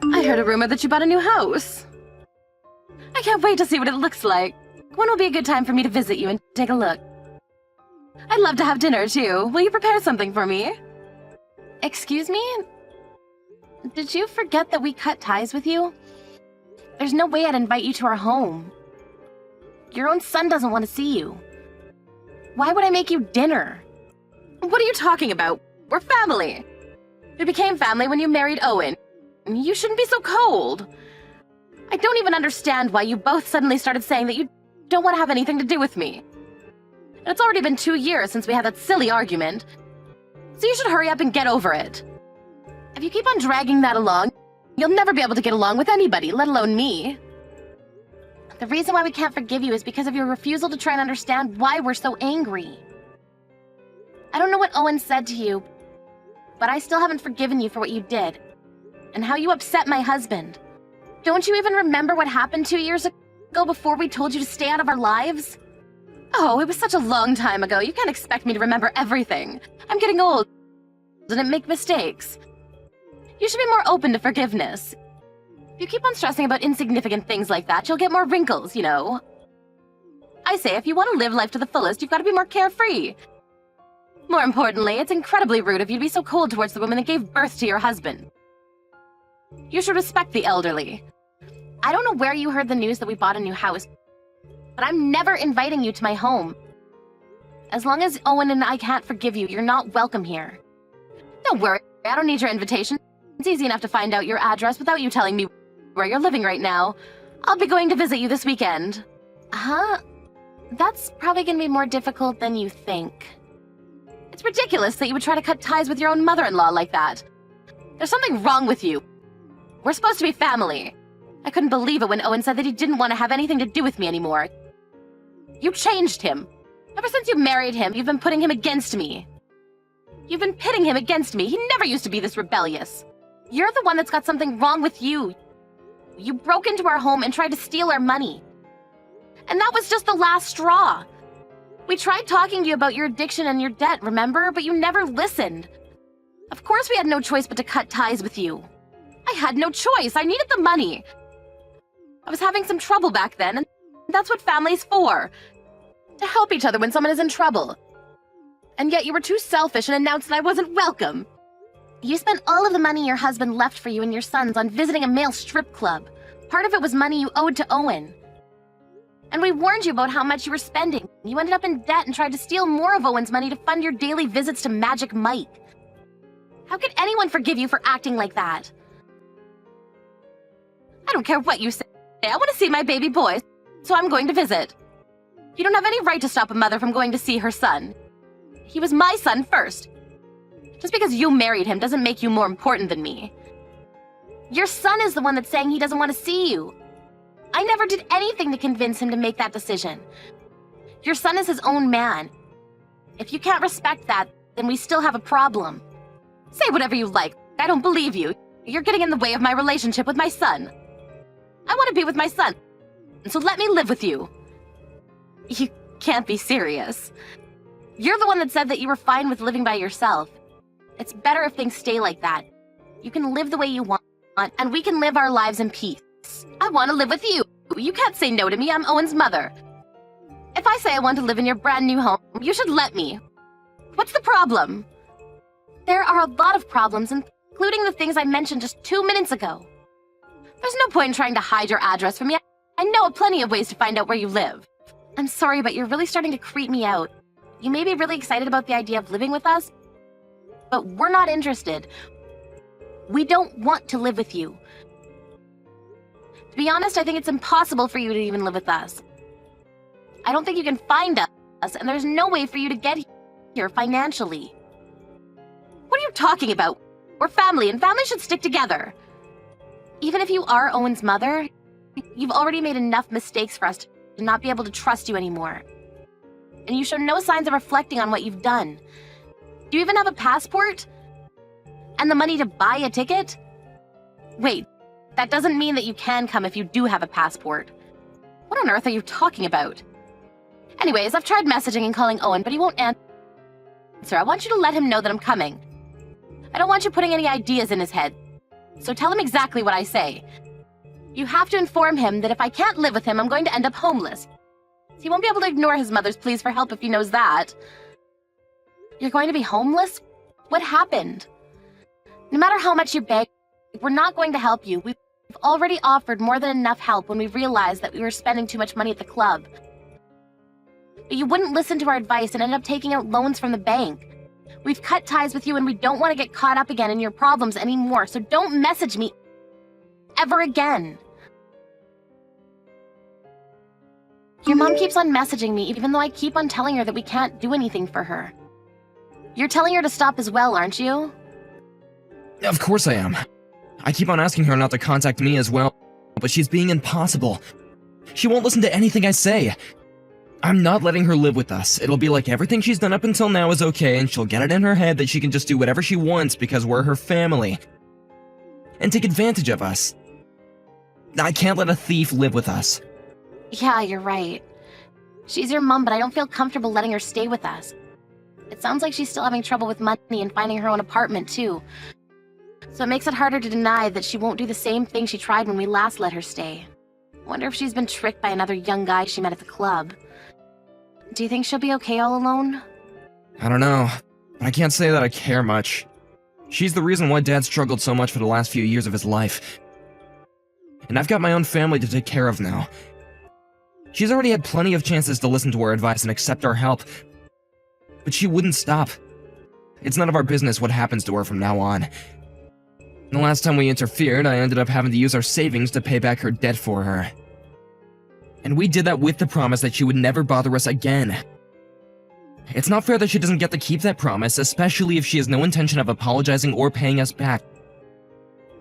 I heard a rumor that you bought a new house. I can't wait to see what it looks like. When will be a good time for me to visit you and take a look? I'd love to have dinner, too. Will you prepare something for me? Excuse me? Did you forget that we cut ties with you? There's no way I'd invite you to our home. Your own son doesn't want to see you. Why would I make you dinner? What are you talking about? We're family. We became family when you married Owen. You shouldn't be so cold. I don't even understand why you both suddenly started saying that you don't want to have anything to do with me. And it's already been 2 years since we had that silly argument. So you should hurry up and get over it. If you keep on dragging that along, you'll never be able to get along with anybody, let alone me. The reason why we can't forgive you is because of your refusal to try and understand why we're so angry. I don't know what Owen said to you, but I still haven't forgiven you for what you did, and how you upset my husband. Don't you even remember what happened 2 years ago before we told you to stay out of our lives? Oh, it was such a long time ago. You can't expect me to remember everything. I'm getting old, and I make mistakes. You should be more open to forgiveness. If you keep on stressing about insignificant things like that, you'll get more wrinkles, you know. I say, if you want to live life to the fullest, you've got to be more carefree. More importantly, it's incredibly rude of you to be so cold towards the woman that gave birth to your husband. You should respect the elderly. I don't know where you heard the news that we bought a new house, but I'm never inviting you to my home. As long as Owen and I can't forgive you, you're not welcome here. Don't worry, I don't need your invitation. It's easy enough to find out your address without you telling me where you're living right now. I'll be going to visit you this weekend. Huh? That's probably gonna be more difficult than you think. It's ridiculous that you would try to cut ties with your own mother-in-law like that. There's something wrong with you. We're supposed to be family. I couldn't believe it when Owen said that he didn't want to have anything to do with me anymore. You changed him. Ever since you married him, you've been putting him against me. You've been pitting him against me. He never used to be this rebellious. You're the one that's got something wrong with you. You broke into our home and tried to steal our money. And that was just the last straw. We tried talking to you about your addiction and your debt, remember? But you never listened. Of course we had no choice but to cut ties with you. I had no choice. I needed the money. I was having some trouble back then, and that's what family's for. To help each other when someone is in trouble. And yet you were too selfish and announced that I wasn't welcome. You spent all of the money your husband left for you and your sons on visiting a male strip club. Part of it was money you owed to Owen. And we warned you about how much you were spending. You ended up in debt and tried to steal more of Owen's money to fund your daily visits to Magic Mike. How could anyone forgive you for acting like that? I don't care what you say. I want to see my baby boy, so I'm going to visit. You don't have any right to stop a mother from going to see her son. He was my son first. Just because you married him doesn't make you more important than me. Your son is the one that's saying he doesn't want to see you. I never did anything to convince him to make that decision. Your son is his own man. If you can't respect that, then we still have a problem. Say whatever you like. I don't believe you. You're getting in the way of my relationship with my son. I want to be with my son, so let me live with you. You can't be serious. You're the one that said that you were fine with living by yourself. It's better if things stay like that. You can live the way you want, and we can live our lives in peace. I want to live with you. You can't say no to me. I'm Owen's mother. If I say I want to live in your brand new home, you should let me. What's the problem? There are a lot of problems, including the things I mentioned just 2 minutes ago. There's no point in trying to hide your address from me. I know of plenty of ways to find out where you live. I'm sorry, but you're really starting to creep me out. You may be really excited about the idea of living with us, but we're not interested. We don't want to live with you. To be honest, I think it's impossible for you to even live with us. I don't think you can find us, and there's no way for you to get here financially. What are you talking about? We're family, and family should stick together. Even if you are Owen's mother, you've already made enough mistakes for us to not be able to trust you anymore. And you show no signs of reflecting on what you've done. Do you even have a passport? And the money to buy a ticket? Wait, that doesn't mean that you can come if you do have a passport. What on earth are you talking about? Anyways, I've tried messaging and calling Owen, but he won't answer. I want you to let him know that I'm coming. I don't want you putting any ideas in his head. so tell him exactly what I say. You have to inform him that if I can't live with him, I'm going to end up homeless. He won't be able to ignore his mother's pleas for help if he knows that. You're going to be homeless? What happened? No matter how much you beg, we're not going to help you. We've already offered more than enough help when we realized that we were spending too much money at the club. But you wouldn't listen to our advice and ended up taking out loans from the bank. We've cut ties with you and we don't want to get caught up again in your problems anymore, so don't message me ever again. Your mom keeps on messaging me even though I keep on telling her that we can't do anything for her. You're telling her to stop as well, aren't you? Of course I am. I keep on asking her not to contact me as well, but she's being impossible. She won't listen to anything I say. I'm not letting her live with us. It'll be like everything she's done up until now is okay, and she'll get it in her head that she can just do whatever she wants because we're her family. And take advantage of us. I can't let a thief live with us. Yeah, you're right. She's your mom, but I don't feel comfortable letting her stay with us. It sounds like she's still having trouble with money and finding her own apartment, too. So it makes it harder to deny that she won't do the same thing she tried when we last let her stay. Wonder if she's been tricked by another young guy she met at the club. Do you think she'll be okay all alone? I don't know, but I can't say that I care much. She's the reason why Dad struggled so much for the last few years of his life. And I've got my own family to take care of now. She's already had plenty of chances to listen to our advice and accept our help, but she wouldn't stop. It's none of our business what happens to her from now on. The last time we interfered, I ended up having to use our savings to pay back her debt for her. And we did that with the promise that she would never bother us again. It's not fair that she doesn't get to keep that promise, especially if she has no intention of apologizing or paying us back.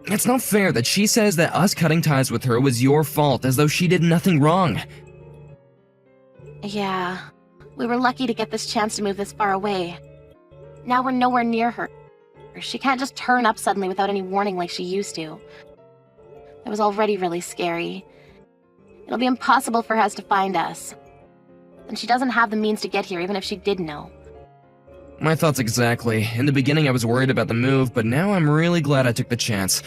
It's not fair that she says that us cutting ties with her was your fault, as though she did nothing wrong. Yeah, we were lucky to get this chance to move this far away. Now we're nowhere near her. She can't just turn up suddenly without any warning like she used to. It was already really scary. It'll be impossible for us to find us. And she doesn't have the means to get here, even if she did know. My thoughts exactly. In the beginning I was worried about the move, but now I'm really glad I took the chance.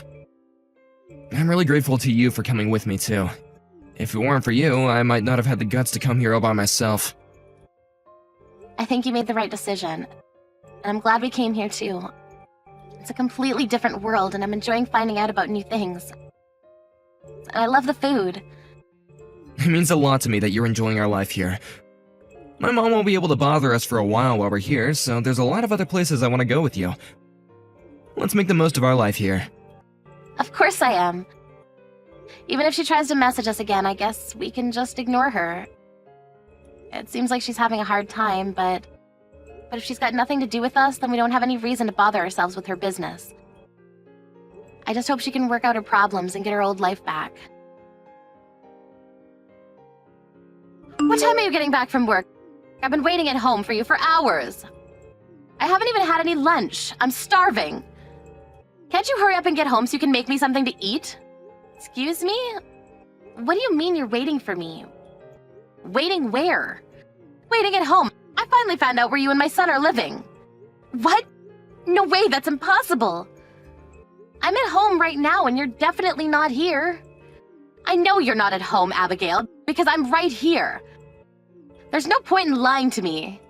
I'm really grateful to you for coming with me too. If it weren't for you, I might not have had the guts to come here all by myself. I think you made the right decision. And I'm glad we came here too. It's a completely different world, and I'm enjoying finding out about new things. And I love the food. It means a lot to me that you're enjoying our life here. My mom won't be able to bother us for a while we're here, so there's a lot of other places I want to go with you. Let's make the most of our life here. Of course I am. Even if she tries to message us again, I guess we can just ignore her. It seems like she's having a hard time, but if she's got nothing to do with us, then we don't have any reason to bother ourselves with her business. I just hope she can work out her problems and get her old life back. What time are you getting back from work? I've been waiting at home for you for hours. I haven't even had any lunch. I'm starving. Can't you hurry up and get home so you can make me something to eat? Excuse me? What do you mean you're waiting for me? Waiting where? Waiting at home. I finally found out where you and my son are living. What? No way, that's impossible. I'm at home right now and you're definitely not here. I know you're not at home, Abigail, because I'm right here. There's no point in lying to me.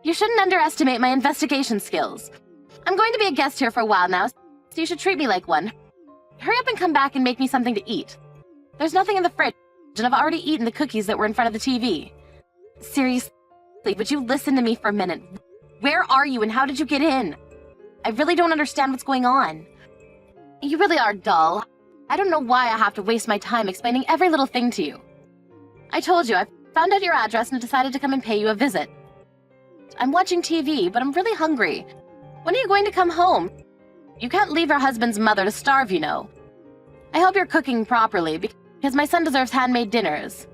You shouldn't underestimate my investigation skills. I'm going to be a guest here for a while now, so you should treat me like one. Hurry up and come back and make me something to eat. There's nothing in the fridge, and I've already eaten the cookies that were in front of the TV. Seriously, would you listen to me for a minute? Where are you and how did you get in? I really don't understand what's going on. You really are dull. I don't know why I have to waste my time explaining every little thing to you. I told you, I found out your address and decided to come and pay you a visit. I'm watching TV, but I'm really hungry. When are you going to come home? You can't leave your husband's mother to starve, you know. I hope you're cooking properly, because my son deserves handmade dinners.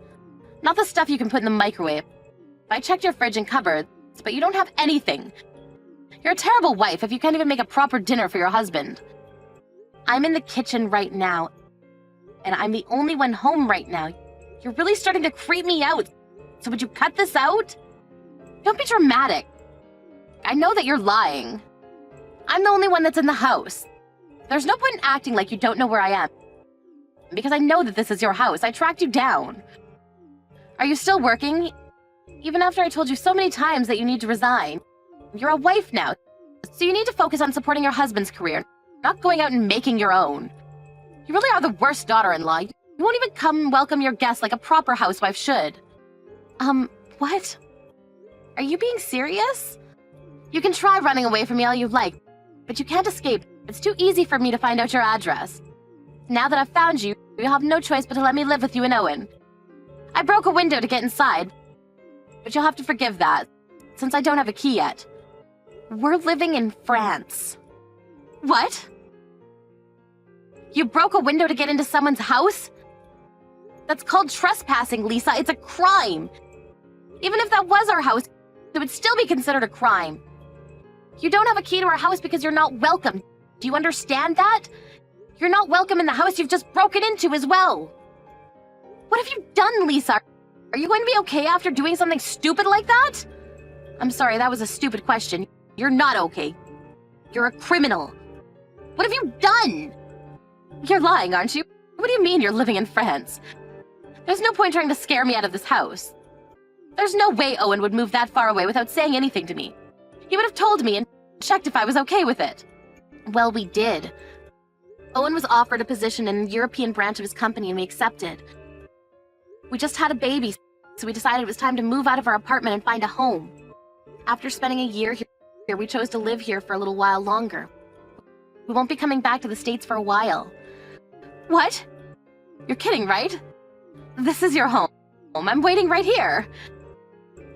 Not the stuff you can put in the microwave. I checked your fridge and cupboards, but you don't have anything. You're a terrible wife if you can't even make a proper dinner for your husband. I'm in the kitchen right now, and I'm the only one home right now. You're really starting to creep me out, so would you cut this out? Don't be dramatic. I know that you're lying. I'm the only one that's in the house. There's no point in acting like you don't know where I am. Because I know that this is your house. I tracked you down. Are you still working? Even after I told you so many times that you need to resign. You're a wife now, so you need to focus on supporting your husband's career, not going out and making your own. You really are the worst daughter-in-law. You won't even come welcome your guests like a proper housewife should. What? Are you being serious? You can try running away from me all you like, but you can't escape. It's too easy for me to find out your address. Now that I've found you, you'll have no choice but to let me live with you and Owen. I broke a window to get inside, but you'll have to forgive that, since I don't have a key yet. We're living in France. What? You broke a window to get into someone's house? That's called trespassing, Lisa. It's a crime. Even if that was our house, it would still be considered a crime. You don't have a key to our house because you're not welcome. Do you understand that? You're not welcome in the house you've just broken into as well. What have you done, Lisa? Are you going to be okay after doing something stupid like that? I'm sorry, that was a stupid question. You're not okay. You're a criminal. What have you done? You're lying, aren't you? What do you mean you're living in France? There's no point trying to scare me out of this house. There's no way Owen would move that far away without saying anything to me. He would have told me and checked if I was okay with it. Well, we did. Owen was offered a position in the European branch of his company and we accepted. We just had a baby, so we decided it was time to move out of our apartment and find a home. After spending a year here, we chose to live here for a little while longer. We won't be coming back to the States for a while. What? You're kidding, right? This is your home. I'm waiting right here.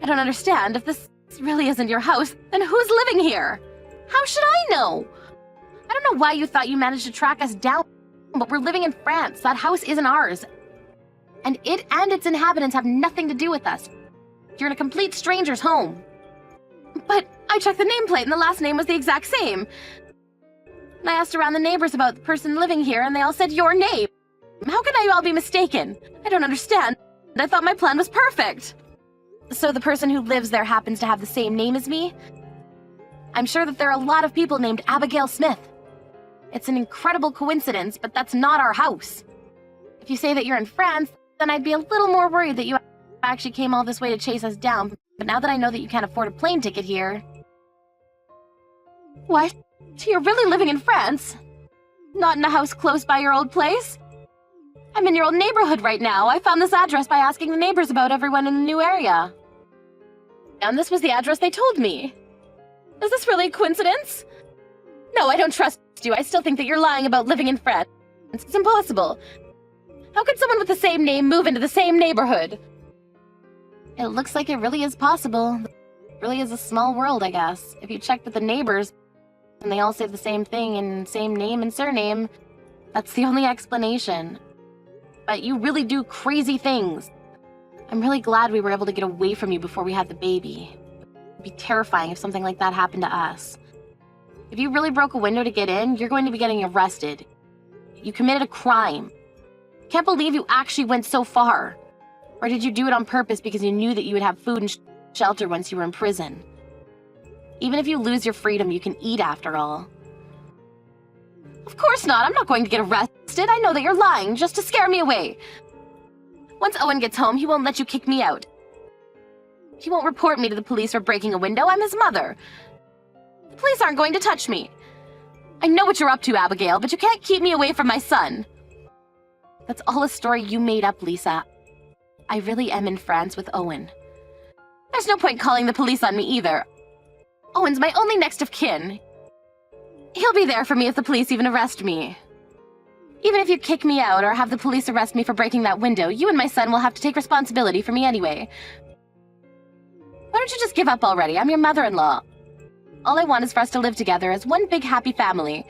I don't understand. If this really isn't your house, then who's living here? How should I know? I don't know why you thought you managed to track us down, but we're living in France. That house isn't ours. And it and its inhabitants have nothing to do with us. You're in a complete stranger's home. But I checked the nameplate and the last name was the exact same. And I asked around the neighbors about the person living here and they all said your name. How can I all be mistaken? I don't understand. I thought my plan was perfect. So the person who lives there happens to have the same name as me? I'm sure that there are a lot of people named Abigail Smith. It's an incredible coincidence, but that's not our house. If you say that you're in France, then I'd be a little more worried that you actually came all this way to chase us down. But now that I know that you can't afford a plane ticket here... What? You're really living in France? Not in a house close by your old place? I'm in your old neighborhood right now. I found this address by asking the neighbors about everyone in the new area. And this was the address they told me. Is this really a coincidence? No, I don't trust you. I still think that you're lying about living in France. It's impossible. How could someone with the same name move into the same neighborhood? It looks like it really is possible. It really is a small world, I guess. If you check with the neighbors, and they all say the same thing and same name and surname, that's the only explanation. But you really do crazy things. I'm really glad we were able to get away from you before we had the baby. It'd be terrifying if something like that happened to us. If you really broke a window to get in, you're going to be getting arrested. You committed a crime. Can't believe you actually went so far. Or did you do it on purpose because you knew that you would have food and shelter once you were in prison? Even if you lose your freedom, you can eat after all. Of course not. I'm not going to get arrested. I know that you're lying just to scare me away. Once Owen gets home, he won't let you kick me out. He won't report me to the police for breaking a window. I'm his mother. The police aren't going to touch me. I know what you're up to, Abigail, but you can't keep me away from my son. That's all a story you made up, Lisa. I really am in France with Owen. There's no point calling the police on me either. Owen's my only next of kin. He'll be there for me if the police even arrest me. Even if you kick me out or have the police arrest me for breaking that window, you and my son will have to take responsibility for me anyway. Why don't you just give up already? I'm your mother-in-law. All I want is for us to live together as one big happy family.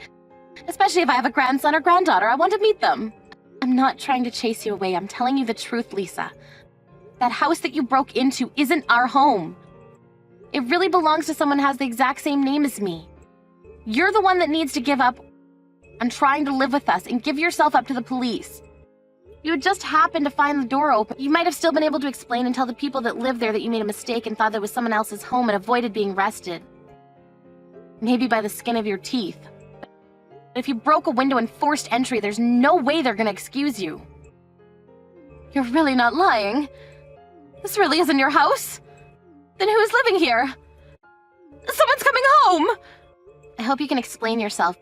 Especially if I have a grandson or granddaughter, I want to meet them. I'm not trying to chase you away. I'm telling you the truth, Lisa. That house that you broke into isn't our home. It really belongs to someone who has the exact same name as me. You're the one that needs to give up on trying to live with us and give yourself up to the police. You had just happened to find the door open. You might have still been able to explain and tell the people that live there that you made a mistake and thought that was someone else's home and avoided being arrested. Maybe by the skin of your teeth. if you broke a window and forced entry, there's no way they're gonna excuse you. You're really not lying. This really isn't your house? Then who's living here? Someone's coming home! I hope you can explain yourself.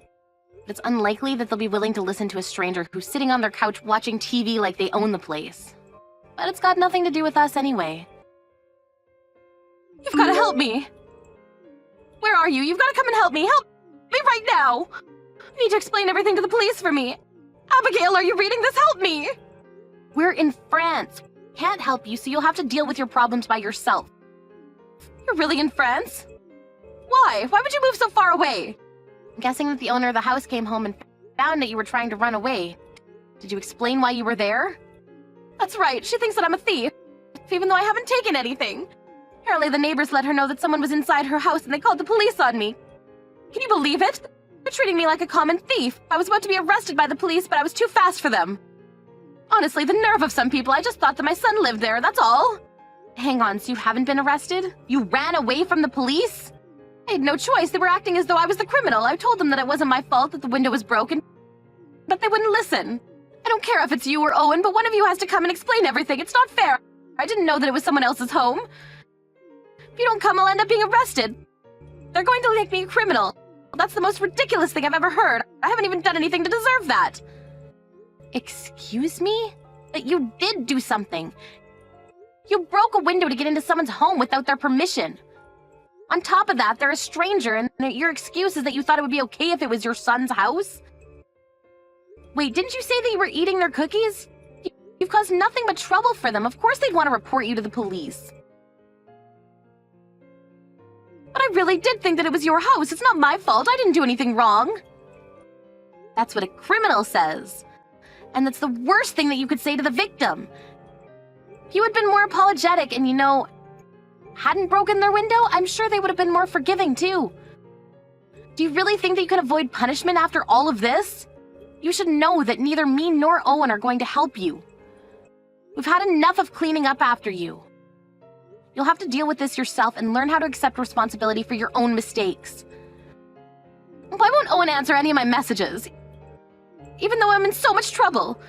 But it's unlikely that they'll be willing to listen to a stranger who's sitting on their couch watching TV like they own the place. But it's got nothing to do with us anyway. You've gotta help me! Where are you? You've gotta come and help me! Help me right now! I need to explain everything to the police for me. Abigail, are you reading this? Help me! We're in France. Can't help you, so you'll have to deal with your problems by yourself. You're really in France? Why? Why would you move so far away? I'm guessing that the owner of the house came home and found that you were trying to run away. Did you explain why you were there? That's right, she thinks that I'm a thief, even though I haven't taken anything. Apparently the neighbors let her know that someone was inside her house and they called the police on me. Can you believe it? They're treating me like a common thief. I was about to be arrested by the police, but I was too fast for them. Honestly, the nerve of some people. I just thought that my son lived there, that's all. Hang on, so you haven't been arrested? You ran away from the police? I had no choice. They were acting as though I was the criminal. I told them that it wasn't my fault that the window was broken, but they wouldn't listen. I don't care if it's you or Owen, but one of you has to come and explain everything. It's not fair. I didn't know that it was someone else's home. If you don't come, I'll end up being arrested. They're going to make me a criminal. That's the most ridiculous thing I've ever heard. I haven't even done anything to deserve that. Excuse me? But you did do something. You broke a window to get into someone's home without their permission. On top of that, they're a stranger, and your excuse is that you thought it would be okay if it was your son's house? Wait, didn't you say that you were eating their cookies? You've caused nothing but trouble for them. Of course they'd want to report you to the police. But I really did think that it was your house. It's not my fault. I didn't do anything wrong. That's what a criminal says. And that's the worst thing that you could say to the victim. If you had been more apologetic and, hadn't broken their window, I'm sure they would have been more forgiving too. Do you really think that you can avoid punishment after all of this? You should know that neither me nor Owen are going to help you. We've had enough of cleaning up after you. You'll have to deal with this yourself and learn how to accept responsibility for your own mistakes. Why won't Owen answer any of my messages? Even though I'm in so much trouble.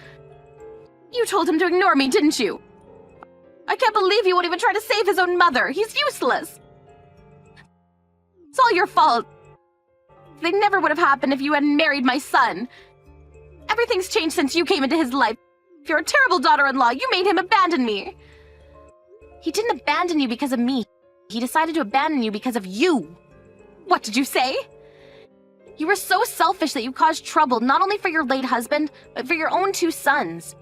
You told him to ignore me, didn't you? I can't believe he won't even try to save his own mother. He's useless. It's all your fault. They never would have happened if you hadn't married my son. Everything's changed since you came into his life. You're a terrible daughter-in-law. You made him abandon me. He didn't abandon you because of me. He decided to abandon you because of you. What did you say? You were so selfish that you caused trouble not only for your late husband, but for your own 2 sons.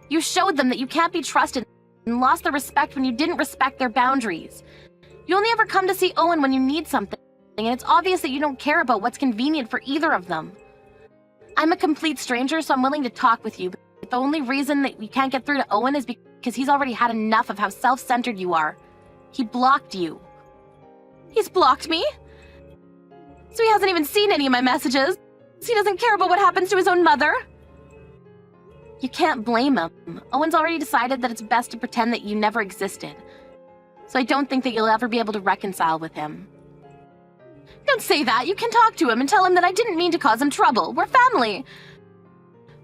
You showed them that you can't be trusted and lost their respect when you didn't respect their boundaries. You only ever come to see Owen when you need something, and it's obvious that you don't care about what's convenient for either of them. I'm a complete stranger, so I'm willing to talk with you, but the only reason that you can't get through to Owen is because he's already had enough of how self-centered you are. He blocked you. He's blocked me? So he hasn't even seen any of my messages. He doesn't care about what happens to his own mother. You can't blame him. Owen's already decided that it's best to pretend that you never existed. So I don't think that you'll ever be able to reconcile with him. Don't say that. You can talk to him and tell him that I didn't mean to cause him trouble. We're family.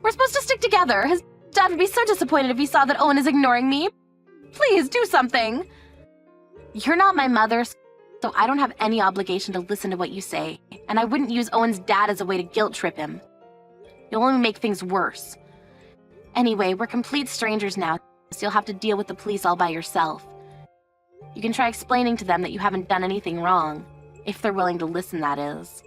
We're supposed to stick together. His dad would be so disappointed if he saw that Owen is ignoring me. Please, do something. You're not my mother, so I don't have any obligation to listen to what you say. And I wouldn't use Owen's dad as a way to guilt trip him. You'll only make things worse. Anyway, we're complete strangers now, so you'll have to deal with the police all by yourself. You can try explaining to them that you haven't done anything wrong. If they're willing to listen, that is.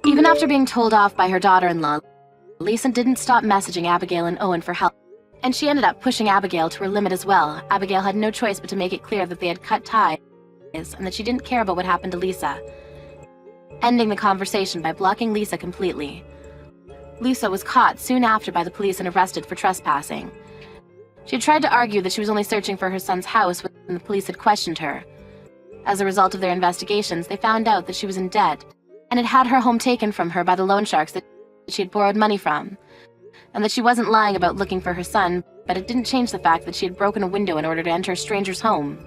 Even after being told off by her daughter-in-law, Lisa didn't stop messaging Abigail and Owen for help, and she ended up pushing Abigail to her limit as well. Abigail had no choice but to make it clear that they had cut ties, and that she didn't care about what happened to Lisa, ending the conversation by blocking Lisa completely. Lisa was caught soon after by the police and arrested for trespassing. She had tried to argue that she was only searching for her son's house when the police had questioned her. As a result of their investigations, they found out that she was in debt, and had had her home taken from her by the loan sharks that she had borrowed money from, and that she wasn't lying about looking for her son, but it didn't change the fact that she had broken a window in order to enter a stranger's home.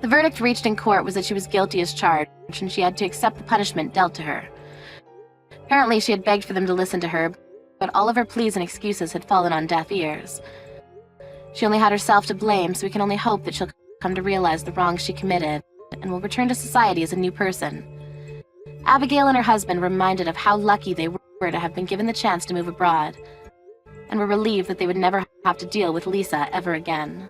The verdict reached in court was that she was guilty as charged, and she had to accept the punishment dealt to her. Apparently, she had begged for them to listen to her, but all of her pleas and excuses had fallen on deaf ears. She only had herself to blame, so we can only hope that she'll come to realize the wrongs she committed and will return to society as a new person. Abigail and her husband were reminded of how lucky they were to have been given the chance to move abroad, and were relieved that they would never have to deal with Lisa ever again.